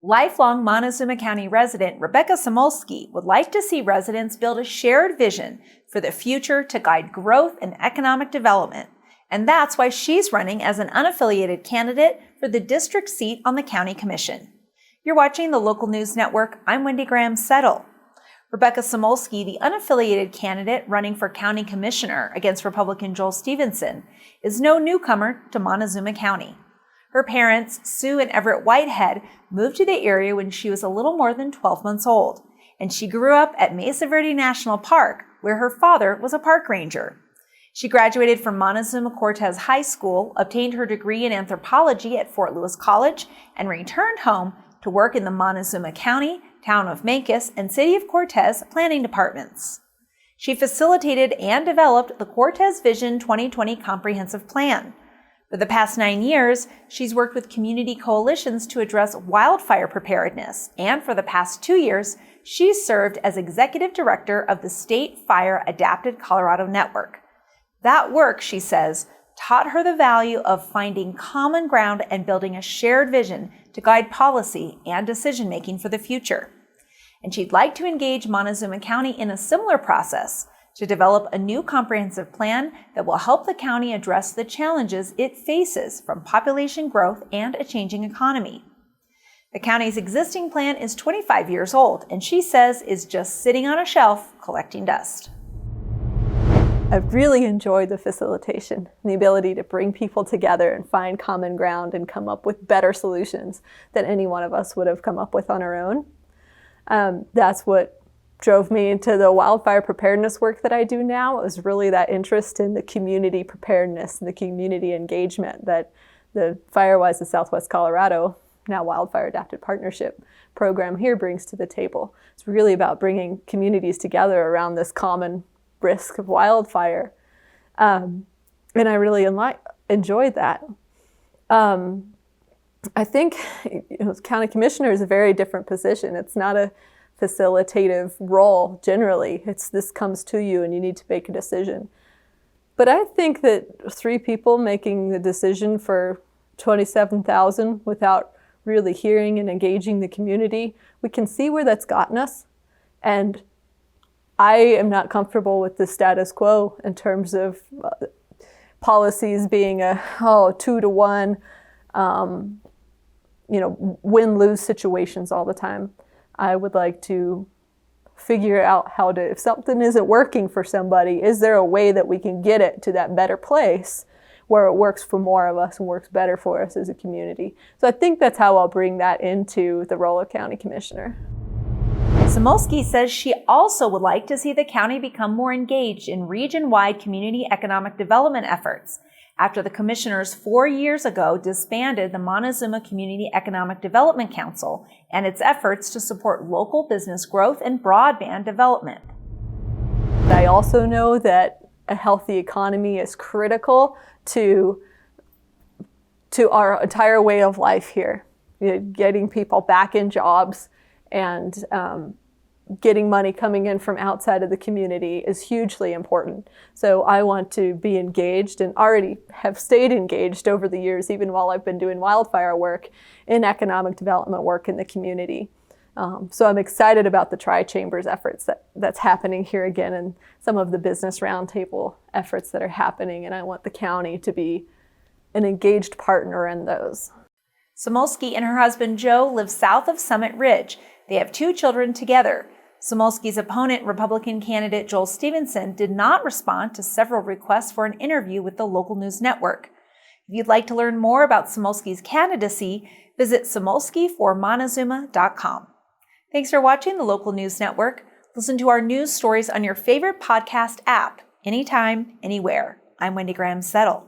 Lifelong Montezuma County resident Rebecca Samolsky would like to see residents build a shared vision for the future to guide growth and economic development, and that's why she's running as an unaffiliated candidate for the district seat on the County Commission. You're watching the Local News Network. I'm Wendy Graham Settle. Rebecca Samolsky, the unaffiliated candidate running for County Commissioner against Republican Joel Stevenson, is no newcomer to Montezuma County. Her parents, Sue and Everett Whitehead, moved to the area when she was a little more than 12 months old, and she grew up at Mesa Verde National Park, where her father was a park ranger. She graduated from Montezuma Cortez High School, obtained her degree in anthropology at Fort Lewis College, and returned home to work in the Montezuma County, Town of Mancos, and City of Cortez planning departments. She facilitated and developed the Cortez Vision 2020 Comprehensive Plan. For the past 9 years, she's worked with community coalitions to address wildfire preparedness, and for the past 2 years, she's served as executive director of the State Fire Adapted Colorado Network. That work, she says, taught her the value of finding common ground and building a shared vision to guide policy and decision-making for the future. And she'd like to engage Montezuma County in a similar process to develop a new comprehensive plan that will help the county address the challenges it faces from population growth and a changing economy. The county's existing plan is 25 years old, and she says is just sitting on a shelf collecting dust. I've really enjoyed the facilitation and the ability to bring people together and find common ground and come up with better solutions than any one of us would have come up with on our own. That's what drove me into the wildfire preparedness work that I do now. It was really that interest in the community preparedness and the community engagement that the Firewise of Southwest Colorado, now Wildfire Adapted Partnership program here, brings to the table. It's really about bringing communities together around this common risk of wildfire. And I really enjoyed that. I think county commissioner is a very different position. It's not a facilitative role generally. This comes to you and you need to make a decision. But I think that 3 people making the decision for 27,000 without really hearing and engaging the community, we can see where that's gotten us. And I am not comfortable with the status quo in terms of policies being 2-to-1, win-lose situations all the time. I would like to figure out if something isn't working for somebody, is there a way that we can get it to that better place where it works for more of us and works better for us as a community? So I think that's how I'll bring that into the role of county commissioner. Samolsky says she also would like to see the county become more engaged in region-wide community economic development efforts after the commissioners 4 years ago disbanded the Montezuma Community Economic Development Council and its efforts to support local business growth and broadband development. I also know that a healthy economy is critical to our entire way of life here. Getting people back in jobs and getting money coming in from outside of the community is hugely important. So I want to be engaged and already have stayed engaged over the years, even while I've been doing wildfire work, in economic development work in the community. So I'm excited about the Tri-Chambers efforts that's happening here again, and some of the business roundtable efforts that are happening, and I want the county to be an engaged partner in those. Samolsky and her husband Joe live south of Summit Ridge. They have 2 children together. Samolsky's opponent, Republican candidate Joel Stevenson, did not respond to several requests for an interview with the Local News Network. If you'd like to learn more about Samolsky's candidacy, visit samolskyformontezuma.com. Thanks for watching the Local News Network. Listen to our news stories on your favorite podcast app, anytime, anywhere. I'm Wendy Graham Settle.